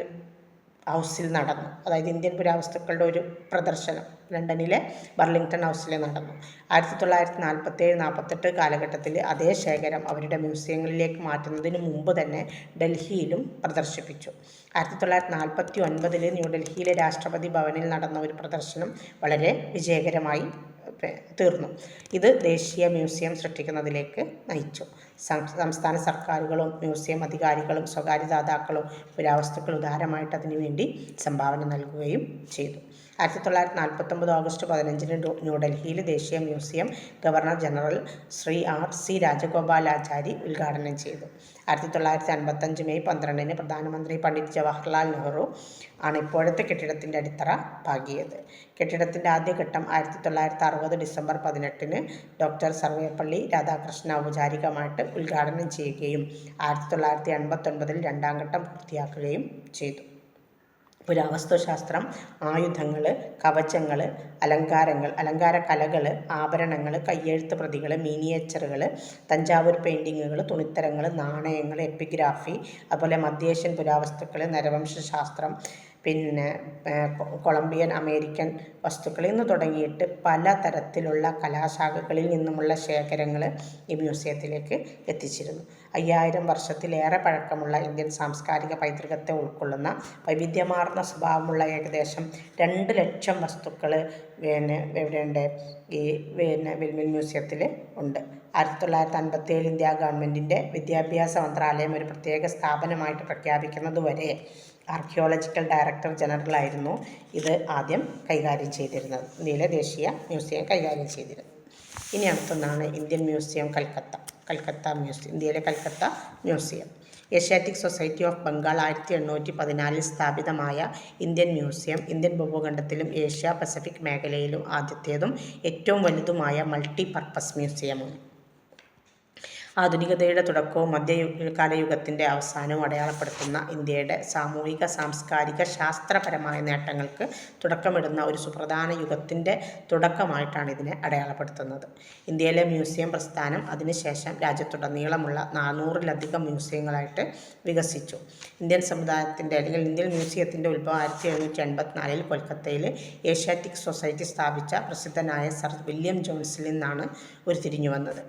ഹൗസിൽ നടന്നു. അതായത് ഇന്ത്യൻ പുരാവസ്തുക്കളുടെ ഒരു പ്രദർശനം ലണ്ടനിലെ ബർലിംഗ്ടൺ ഹൗസിൽ നടന്നു. 1947-48 കാലഘട്ടത്തിൽ അതേ ശേഖരം അവരുടെ മ്യൂസിയങ്ങളിലേക്ക് മാറ്റുന്നതിന് മുമ്പ് തന്നെ ഡൽഹിയിലും പ്രദർശിപ്പിച്ചു. 1949 ന്യൂഡൽഹിയിലെ രാഷ്ട്രപതി ഭവനിൽ നടന്ന ഒരു പ്രദർശനം വളരെ വിജയകരമായി തീർന്നു. ഇത് ദേശീയ മ്യൂസിയം സൃഷ്ടിക്കുന്നതിലേക്ക് നയിച്ചു. സംസ്ഥാന സർക്കാരുകളും മ്യൂസിയം അധികാരികളും സ്വകാര്യ ദാതാക്കളും പുരാവസ്തുക്കൾ ഉദാരമായിട്ട് അതിനുവേണ്ടി സംഭാവന നൽകുകയും ചെയ്തു. 1949 ഓഗസ്റ്റ് 15 ന്യൂഡൽഹിയിൽ ദേശീയ museum governor general Shri R.C. Rajagopalachari ഉദ്ഘാടനം ചെയ്തു. 1955 മെയ് 12 പ്രധാനമന്ത്രി പണ്ഡിറ്റ് ജവഹർലാൽ നെഹ്റു ആണ് ഇപ്പോഴത്തെ കെട്ടിടത്തിൻ്റെ അടിത്തറ പാകിയത്. കെട്ടിടത്തിൻ്റെ ആദ്യഘട്ടം 1960 ഡിസംബർ 18 ഡോക്ടർ സർവേപ്പള്ളി രാധാകൃഷ്ണൻ ഔപചാരികമായിട്ട് ഉദ്ഘാടനം ചെയ്യുകയും 1989 രണ്ടാം ഘട്ടം പൂർത്തിയാക്കുകയും ചെയ്തു. പുരാവസ്തുശാസ്ത്രം, ആയുധങ്ങൾ, കവചങ്ങൾ, അലങ്കാര കലകൾ, ആഭരണങ്ങൾ, കയ്യെഴുത്ത് പ്രതികൾ, മിനിയേച്ചറുകൾ, തഞ്ചാവൂർ പെയിൻറ്റിങ്ങുകൾ, തുണിത്തരങ്ങൾ, നാണയങ്ങൾ, എപ്പിഗ്രാഫി, അതുപോലെ മധ്യേഷ്യൻ പുരാവസ്തുക്കൾ, നരവംശശാസ്ത്രം, പിന്നെ കൊളംബിയൻ അമേരിക്കൻ വസ്തുക്കൾ എന്ന് തുടങ്ങിയിട്ട് പല തരത്തിലുള്ള കലാശാഖകളിൽ നിന്നുമുള്ള ശേഖരങ്ങൾ ഈ മ്യൂസിയത്തിലേക്ക് എത്തിച്ചിരുന്നു. 5000 വർഷത്തിലേറെ പഴക്കമുള്ള ഇന്ത്യൻ സാംസ്കാരിക പൈതൃകത്തെ ഉൾക്കൊള്ളുന്ന വൈവിധ്യമാർന്ന സ്വഭാവമുള്ള ഏകദേശം 2 ലക്ഷം വസ്തുക്കൾ എവിടെയുണ്ട്? ഈ വിൽമിൽ മ്യൂസിയത്തിൽ ഉണ്ട്. 1957 ഇന്ത്യ ഗവൺമെൻറ്റിൻ്റെ വിദ്യാഭ്യാസ മന്ത്രാലയം ഒരു പ്രത്യേക സ്ഥാപനമായിട്ട് പ്രഖ്യാപിക്കുന്നതുവരെ ആർക്കിയോളജിക്കൽ ഡയറക്ടർ ജനറലായിരുന്നു ഇത് ആദ്യം കൈകാര്യം ചെയ്തിരുന്നത്. ഇന്ത്യയിലെ ദേശീയ മ്യൂസിയം കൈകാര്യം ചെയ്തിരുന്നത്. ഇനി അടുത്തൊന്നാണ് ഇന്ത്യൻ മ്യൂസിയം കൽക്കത്ത മ്യൂസിയം. ഇന്ത്യയിലെ Calcutta museum. Asiatic society of Bengal 1814 സ്ഥാപിതമായ ഇന്ത്യൻ മ്യൂസിയം ഇന്ത്യൻ ഉപഭൂഖണ്ഡത്തിലും ഏഷ്യ പസഫിക് മേഖലയിലും ആദ്യത്തേതും ഏറ്റവും വലുതുമായ മൾട്ടി പർപ്പസ് മ്യൂസിയമാണ്. ആധുനികതയുടെ തുടക്കവും മധ്യകാലയുഗത്തിൻ്റെ അവസാനവും അടയാളപ്പെടുത്തുന്ന ഇന്ത്യയുടെ സാമൂഹിക, സാംസ്കാരിക, ശാസ്ത്രപരമായ നേട്ടങ്ങൾക്ക് തുടക്കമിടുന്ന ഒരു സുപ്രധാന യുഗത്തിൻ്റെ തുടക്കമായിട്ടാണ് ഇതിനെ അടയാളപ്പെടുത്തുന്നത്. ഇന്ത്യയിലെ മ്യൂസിയം പ്രസ്ഥാനം അതിനുശേഷം രാജ്യത്തുടനീളമുള്ള 400-ലധികം മ്യൂസിയങ്ങളായിട്ട് വികസിച്ചു. ഇന്ത്യൻ സമുദായത്തിൻ്റെ അല്ലെങ്കിൽ ഇന്ത്യൻ മ്യൂസിയത്തിൻ്റെ ഉത്ഭവം 1784 കൊൽക്കത്തയിൽ ഏഷ്യാറ്റിക് സൊസൈറ്റി സ്ഥാപിച്ച പ്രസിദ്ധനായ സർ വില്യം ജോൺസിൽ നിന്നാണ് ഉരുത്തിരിഞ്ഞു വന്നത്.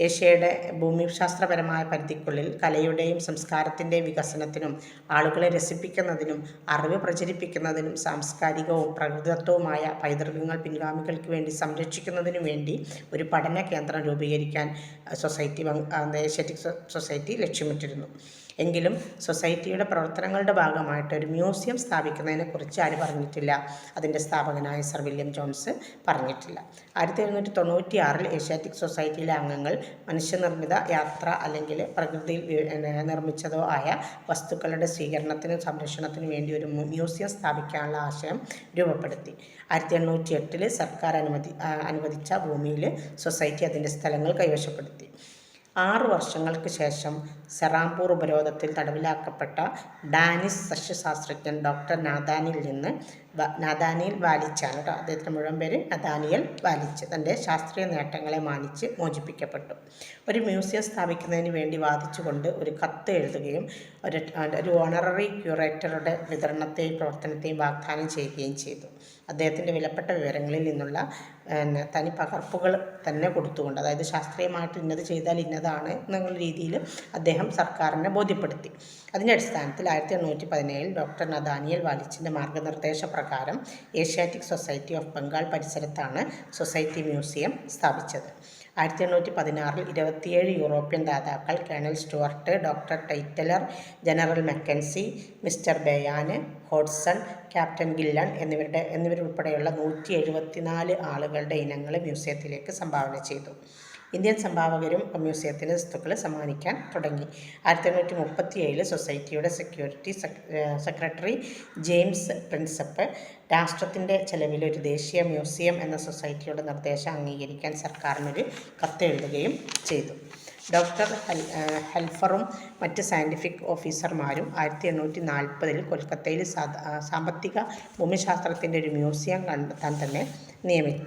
ഏഷ്യയുടെ ഭൂമിശാസ്ത്രപരമായ പരിധിക്കുള്ളിൽ കലയുടെയും സംസ്കാരത്തിൻ്റെയും വികസനത്തിനും ആളുകളെ രസിപ്പിക്കുന്നതിനും അറിവ് പ്രചരിപ്പിക്കുന്നതിനും സാംസ്കാരികവും പ്രകൃതിദത്തവുമായ പൈതൃകങ്ങൾ പിൻഗാമികൾക്ക് വേണ്ടി സംരക്ഷിക്കുന്നതിനു വേണ്ടി ഒരു പഠന കേന്ദ്രം രൂപീകരിക്കാൻ ഏഷ്യാറ്റിക് സൊസൈറ്റി ലക്ഷ്യമിട്ടിരുന്നു. എങ്കിലും സൊസൈറ്റിയുടെ പ്രവർത്തനങ്ങളുടെ ഭാഗമായിട്ട് ഒരു മ്യൂസിയം സ്ഥാപിക്കുന്നതിനെക്കുറിച്ച് ആര് പറഞ്ഞിട്ടില്ല? അതിൻ്റെ സ്ഥാപകനായ സർ വില്യം ജോൺസ് പറഞ്ഞിട്ടില്ല. 1796 ഏഷ്യാറ്റിക് സൊസൈറ്റിയിലെ അംഗങ്ങൾ മനുഷ്യനിർമ്മിത യാത്ര അല്ലെങ്കിൽ പ്രകൃതിയിൽ നിർമ്മിച്ചതോ ആയ വസ്തുക്കളുടെ സ്വീകരണത്തിനും സംരക്ഷണത്തിനും വേണ്ടി ഒരു മ്യൂസിയം സ്ഥാപിക്കാനുള്ള ആശയം രൂപപ്പെടുത്തി. 1808 സർക്കാർ അനുവദിച്ച ഭൂമിയിൽ സൊസൈറ്റി അതിൻ്റെ സ്ഥലങ്ങൾ കൈവശപ്പെടുത്തി. 6 വർഷങ്ങൾക്ക് ശേഷം സെറാംപൂർ ഉപരോധത്തിൽ തടവിലാക്കപ്പെട്ട ഡാനിഷ് സസ്യശാസ്ത്രജ്ഞൻ ഡോക്ടർ നാഥാനിയൽ വാലിച്ചാണ് കേട്ടോ. അദ്ദേഹത്തിൻ്റെ മുഴുവൻ പേര് നഥാനിയൽ വാലിച്ച് തൻ്റെ ശാസ്ത്രീയ നേട്ടങ്ങളെ മാനിച്ച് മോചിപ്പിക്കപ്പെട്ടു. ഒരു മ്യൂസിയം സ്ഥാപിക്കുന്നതിന് വേണ്ടി വാദിച്ചുകൊണ്ട് ഒരു കത്ത് എഴുതുകയും ഒരു ഓണററി ക്യൂറേറ്ററുടെ വിതരണത്തെയും പ്രവർത്തനത്തെയും വാഗ്ദാനം ചെയ്യുകയും ചെയ്തു. അദ്ദേഹത്തിൻ്റെ വിലപ്പെട്ട വിവരങ്ങളിൽ നിന്നുള്ള തനി പകർപ്പുകൾ തന്നെ കൊടുത്തുകൊണ്ട്, അതായത് ശാസ്ത്രീയമായിട്ട് ഇന്നത് ചെയ്താൽ ഇന്നതാണ് എന്നുള്ള രീതിയിൽ അദ്ദേഹം സർക്കാരിനെ ബോധ്യപ്പെടുത്തി. അതിൻ്റെ അടിസ്ഥാനത്തിൽ 1817 ഡോക്ടർ നഥാനിയൽ വാലിച്ചിൻ്റെ മാർഗനിർദ്ദേശപ്രകാരം ഏഷ്യാറ്റിക് സൊസൈറ്റി ഓഫ് ബംഗാൾ പരിസരത്താണ് സൊസൈറ്റി മ്യൂസിയം സ്ഥാപിച്ചത്. 1816 27 യൂറോപ്യൻ ദാതാക്കൾ colonel Stuart, doctor Tytler, general Mackenzie, mister ബെയാന്, ഹോഡ്സൺ, ക്യാപ്റ്റൻ ഗില്ലൺ എന്നിവരുൾപ്പെടെയുള്ള 174 ആളുകളുടെ ഇനങ്ങൾ മ്യൂസിയത്തിലേക്ക് സംഭാവന ചെയ്തു. ഇന്ത്യൻ സംഭാവകരും മ്യൂസിയത്തിന് വസ്തുക്കൾ സമ്മാനിക്കാൻ തുടങ്ങി. 1837 സൊസൈറ്റിയുടെ സെക്രട്ടറി ജെയിംസ് പ്രിൻസപ്പ് രാഷ്ട്രത്തിൻ്റെ ചെലവിൽ ഒരു ദേശീയ മ്യൂസിയം എന്ന സൊസൈറ്റിയുടെ നിർദ്ദേശം അംഗീകരിക്കാൻ സർക്കാരിനൊരു കത്തെഴുതുകയും ചെയ്തു. ഡോക്ടർ ഹെൽഫറും മറ്റ് സയൻറ്റിഫിക് ഓഫീസർമാരും 1840 കൊൽക്കത്തയിൽ സാമ്പത്തിക ഭൂമിശാസ്ത്രത്തിൻ്റെ ഒരു മ്യൂസിയം കണ്ടെത്താൻ തന്നെ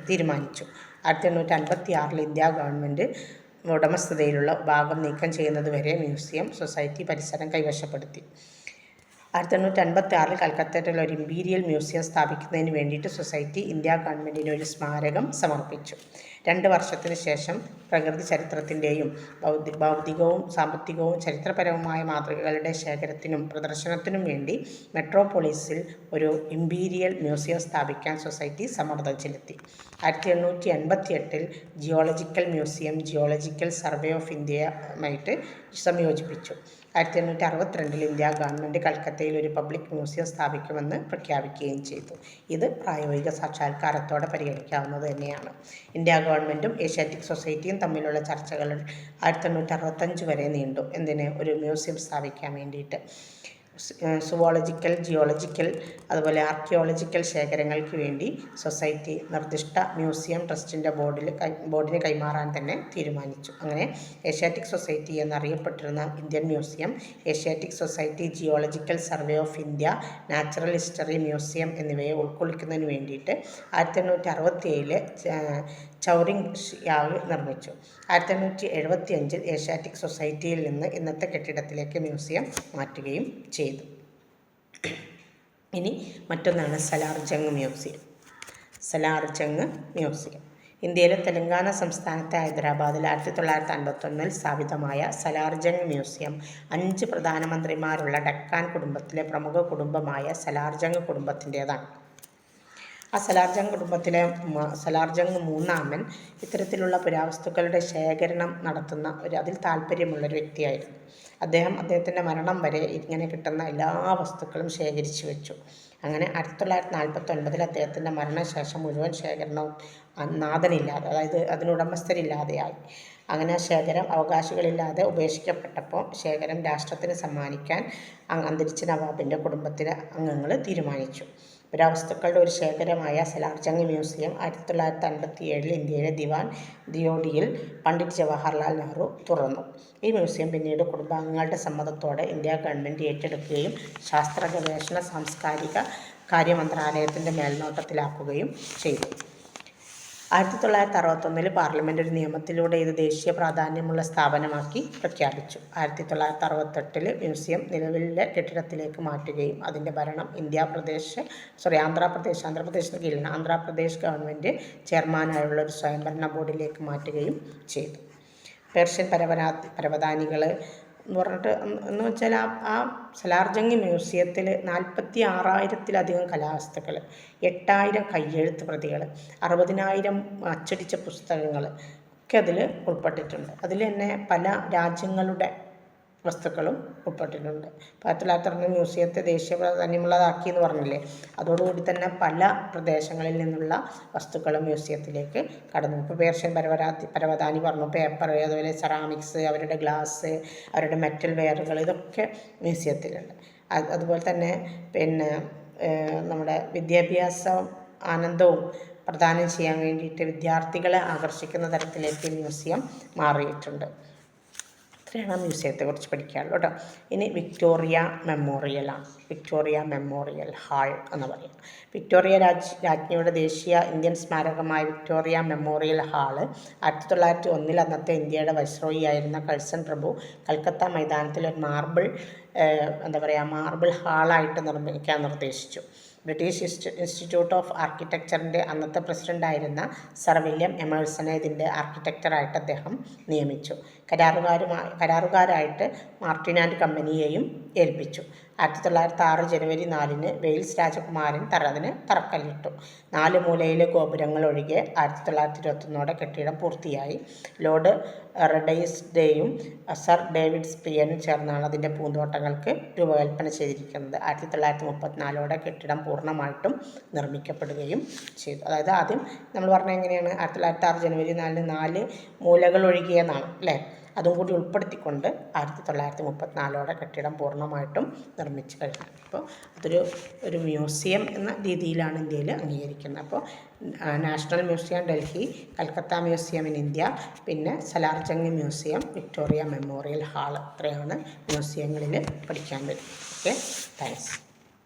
തീരുമാനിച്ചു. 1856 ഇന്ത്യ ഗവൺമെൻറ് ഉടമസ്ഥതയിലുള്ള ഭാഗം നീക്കം ചെയ്യുന്നതുവരെ മ്യൂസിയം സൊസൈറ്റി പരിസരം കൈവശപ്പെടുത്തി. 1856 കൽക്കത്തയിൽ ഒരു ഇമ്പീരിയൽ മ്യൂസിയം സ്ഥാപിക്കുന്നതിന് വേണ്ടിയിട്ട് സൊസൈറ്റി ഇന്ത്യ ഗവൺമെൻറ്റിന് ഒരു സ്മാരകം സമർപ്പിച്ചു. 2 വർഷത്തിന് ശേഷം പ്രകൃതി ചരിത്രത്തിൻ്റെയും ഭൗതികവും സാമ്പത്തികവും ചരിത്രപരവുമായ മാതൃകകളുടെ ശേഖരത്തിനും പ്രദർശനത്തിനും വേണ്ടി മെട്രോപോളിസിൽ ഒരു ഇമ്പീരിയൽ മ്യൂസിയം സ്ഥാപിക്കാൻ സൊസൈറ്റി സമ്മർദ്ദം ചെലുത്തി. 1888 geological museum geological survey of ഇന്ത്യയുമായിട്ട് സംയോജിപ്പിച്ചു. 1862 ഇന്ത്യ ഗവൺമെൻറ് കൽക്കത്തയിൽ ഒരു പബ്ലിക് മ്യൂസിയം സ്ഥാപിക്കുമെന്ന് പ്രഖ്യാപിക്കുകയും ചെയ്തു. ഇത് പ്രായോഗിക സാക്ഷാത്കാരത്തോടെ പരിഗണിക്കാവുന്നത് തന്നെയാണ്. ഇന്ത്യ ഗവൺമെൻറ്റും ഏഷ്യാറ്റിക് സൊസൈറ്റിയും തമ്മിലുള്ള ചർച്ചകൾ 1865 വരെ നീണ്ടു. ഒരു മ്യൂസിയം സ്ഥാപിക്കാൻ വേണ്ടിയിട്ട്. സുവോളജിക്കൽ, ജിയോളജിക്കൽ, അതുപോലെ ആർക്കിയോളജിക്കൽ ശേഖരങ്ങൾക്ക് വേണ്ടി സൊസൈറ്റി നിർദ്ദിഷ്ട മ്യൂസിയം ട്രസ്റ്റിൻ്റെ ബോർഡിന് കൈമാറാൻ തന്നെ തീരുമാനിച്ചു. അങ്ങനെ ഏഷ്യാറ്റിക് സൊസൈറ്റി എന്നറിയപ്പെട്ടിരുന്ന Indian museum Asiatic society, geological survey of India, natural history museum എന്നിവയെ ഉൾക്കൊള്ളിക്കുന്നതിന് വേണ്ടിയിട്ട് 1867 ചൗറിംഗ് യാവ് നിർമ്മിച്ചു. 1875 ഏഷ്യാറ്റിക് സൊസൈറ്റിയിൽ നിന്ന് ഇന്നത്തെ കെട്ടിടത്തിലേക്ക് മ്യൂസിയം മാറ്റുകയും ചെയ്തു. ഇനി മറ്റൊന്നാണ് സലാർജംഗ് മ്യൂസിയം. സലാർജംഗ് മ്യൂസിയം ഇന്ത്യയിലെ തെലങ്കാന സംസ്ഥാനത്തെ ഹൈദരാബാദിൽ 1951 സ്ഥാപിതമായ സലാർജംഗ് മ്യൂസിയം 5 പ്രധാനമന്ത്രിമാരുള്ള ഡക്കാൻ കുടുംബത്തിലെ പ്രമുഖ കുടുംബമായ സലാർജംഗ് കുടുംബത്തിൻ്റേതാണ്. ആ സലാർജംഗ് കുടുംബത്തിലെ സലാർജംഗ് മൂന്നാമൻ ഇത്തരത്തിലുള്ള പുരാവസ്തുക്കളുടെ ശേഖരണം നടത്തുന്ന അതിൽ താല്പര്യമുള്ളൊരു വ്യക്തിയായിരുന്നു. അദ്ദേഹത്തിൻ്റെ മരണം വരെ ഇങ്ങനെ കിട്ടുന്ന എല്ലാ വസ്തുക്കളും ശേഖരിച്ചു വെച്ചു. അങ്ങനെ 1949 അദ്ദേഹത്തിൻ്റെ മരണശേഷം മുഴുവൻ ശേഖരണവും നാഥനില്ലാതെ, അതായത് അതിനുടമസ്ഥരില്ലാതെയായി. അങ്ങനെ ആ ശേഖരം അവകാശികളില്ലാതെ ഉപേക്ഷിക്കപ്പെട്ടപ്പോൾ ശേഖരം രാഷ്ട്രത്തിന് സമ്മാനിക്കാൻ അന്തരിച്ച നവാബിൻ്റെ കുടുംബത്തിലെ അംഗങ്ങൾ തീരുമാനിച്ചു. പുരാവസ്തുക്കളുടെ ഒരു ശേഖരമായ സലാർജംഗ് മ്യൂസിയം 1957 ഇന്ത്യയിലെ ദിവാൻ ദിയോഡിയിൽ പണ്ഡിറ്റ് ജവഹർലാൽ നെഹ്റു തുറന്നു. ഈ മ്യൂസിയം പിന്നീട് കുടുംബാംഗങ്ങളുടെ സമ്മതത്തോടെ ഇന്ത്യ ഗവൺമെൻറ് ഏറ്റെടുക്കുകയും ശാസ്ത്ര ഗവേഷണ സാംസ്കാരിക കാര്യ മന്ത്രാലയത്തിൻ്റെ മേൽനോട്ടത്തിലാക്കുകയും ചെയ്തു. 1961 പാർലമെൻറ്റ് ഒരു നിയമത്തിലൂടെ ഇത് ദേശീയ പ്രാധാന്യമുള്ള സ്ഥാപനമാക്കി പ്രഖ്യാപിച്ചു. 1968 മ്യൂസിയം നിലവിലെ കെട്ടിടത്തിലേക്ക് മാറ്റുകയും അതിൻ്റെ ഭരണം ആന്ധ്രാപ്രദേശിന് കീഴിലാണ് ആന്ധ്രാപ്രദേശ് ഗവൺമെൻറ് ചെയർമാനായുള്ള ഒരു സ്വയംഭരണ ബോർഡിലേക്ക് മാറ്റുകയും ചെയ്തു. പേർഷ്യൻ പരവതാനികൾ എന്ന് പറഞ്ഞിട്ട് എന്ന് വെച്ചാൽ ആ സലാർജംഗ് മ്യൂസിയത്തിൽ 46,000-ത്തിലധികം കലാവസ്തുക്കൾ, 8,000 കയ്യെഴുത്ത് പ്രതികൾ, 60,000 അച്ചടിച്ച പുസ്തകങ്ങൾ ഒക്കെ അതിൽ ഉൾപ്പെട്ടിട്ടുണ്ട്. അതിൽ തന്നെ പല രാജ്യങ്ങളുടെ വസ്തുക്കളും ഉൾപ്പെട്ടിട്ടുണ്ട്. 1960 മ്യൂസിയത്തെ ദേശീയ പ്രാധാന്യമുള്ളതാക്കി എന്ന് പറഞ്ഞില്ലേ, അതോടുകൂടി തന്നെ പല പ്രദേശങ്ങളിൽ നിന്നുള്ള വസ്തുക്കളും മ്യൂസിയത്തിലേക്ക് കടന്നു. ഇപ്പോൾ പേർഷ്യൻ പരവതാനി പറഞ്ഞു, പേപ്പർ, അതുപോലെ സെറാമിക്സ്, അവരുടെ ഗ്ലാസ്, അവരുടെ മെറ്റൽ വെയറുകൾ, ഇതൊക്കെ മ്യൂസിയത്തിലുണ്ട്. അതുപോലെ തന്നെ നമ്മുടെ വിദ്യാഭ്യാസവും ആനന്ദവും പ്രദാനം ചെയ്യാൻ വേണ്ടിയിട്ട് വിദ്യാർത്ഥികളെ ആകർഷിക്കുന്ന തരത്തിലേക്ക് മ്യൂസിയം മാറിയിട്ടുണ്ട്. ഇത്രയാണ് മ്യൂസിയത്തെക്കുറിച്ച് പഠിക്കാനുള്ളൂ കേട്ടോ. ഇനി വിക്ടോറിയ മെമ്മോറിയലാണ്. വിക്ടോറിയ മെമ്മോറിയൽ ഹാൾ എന്ന് പറയും. വിക്ടോറിയ രാജ്ഞിയുടെ ദേശീയ ഇന്ത്യൻ സ്മാരകമായ വിക്ടോറിയ മെമ്മോറിയൽ ഹാള് 1901 അന്നത്തെ ഇന്ത്യയുടെ വൈസ്രോയി ആയിരുന്ന കഴ്സൺ പ്രഭു കൽക്കത്ത മൈതാനത്തിൽ ഒരു മാർബിൾ ഹാളായിട്ട് നിർമ്മിക്കാൻ നിർദ്ദേശിച്ചു. ബ്രിട്ടീഷ് ഇൻസ്റ്റിറ്റ്യൂട്ട് ഓഫ് ആർക്കിടെക്ചറിൻ്റെ അന്നത്തെ പ്രസിഡൻ്റായിരുന്ന സർ വില്യം എമേഴ്സനെ ഇതിൻ്റെ ആർക്കിടെക്ചറായിട്ട് അദ്ദേഹം നിയമിച്ചു. കരാറുകാരായിട്ട് മാർട്ടിൻ ആൻഡ് കമ്പനിയെയും ഏൽപ്പിച്ചു. 1906 ജനുവരി 4 വെയിൽസ് രാജകുമാരൻ അതിന് തറക്കല്ലിട്ടു. 4 മൂലയിലെ ഗോപുരങ്ങൾ ഒഴികെ 1921 കെട്ടിടം പൂർത്തിയായി. ലോർഡ് റെഡെയ്സ്ഡേയും സർ ഡേവിഡ് സ്പിയനും ചേർന്നാണ് അതിൻ്റെ പൂന്തോട്ടങ്ങൾക്ക് രൂപകൽപ്പന ചെയ്തിരിക്കുന്നത്. 1934 കെട്ടിടം പൂർണ്ണമായിട്ടും നിർമ്മിക്കപ്പെടുകയും ചെയ്തു. അതായത് ആദ്യം നമ്മൾ പറഞ്ഞത് എങ്ങനെയാണ്, 1906 ജനുവരി 4 മൂലകൾ ഒഴികെയെന്നാണ് അല്ലേ, അതും കൂടി ഉൾപ്പെടുത്തിക്കൊണ്ട് 1934 കെട്ടിടം പൂർണ്ണമായിട്ടും നിർമ്മിച്ചു കഴിഞ്ഞു. അപ്പോൾ ഒരു മ്യൂസിയം എന്ന രീതിയിലാണ് ഇന്ത്യയിൽ അംഗീകരിക്കുന്നത്. അപ്പോൾ national museum Delhi, Calcutta museum in India, പിന്നെ Salar Jung museum, Victoria memorial hall, ഇത്രയാണ് മ്യൂസിയങ്ങളിൽ പഠിക്കാൻ വരുന്നത്. Okay, thanks.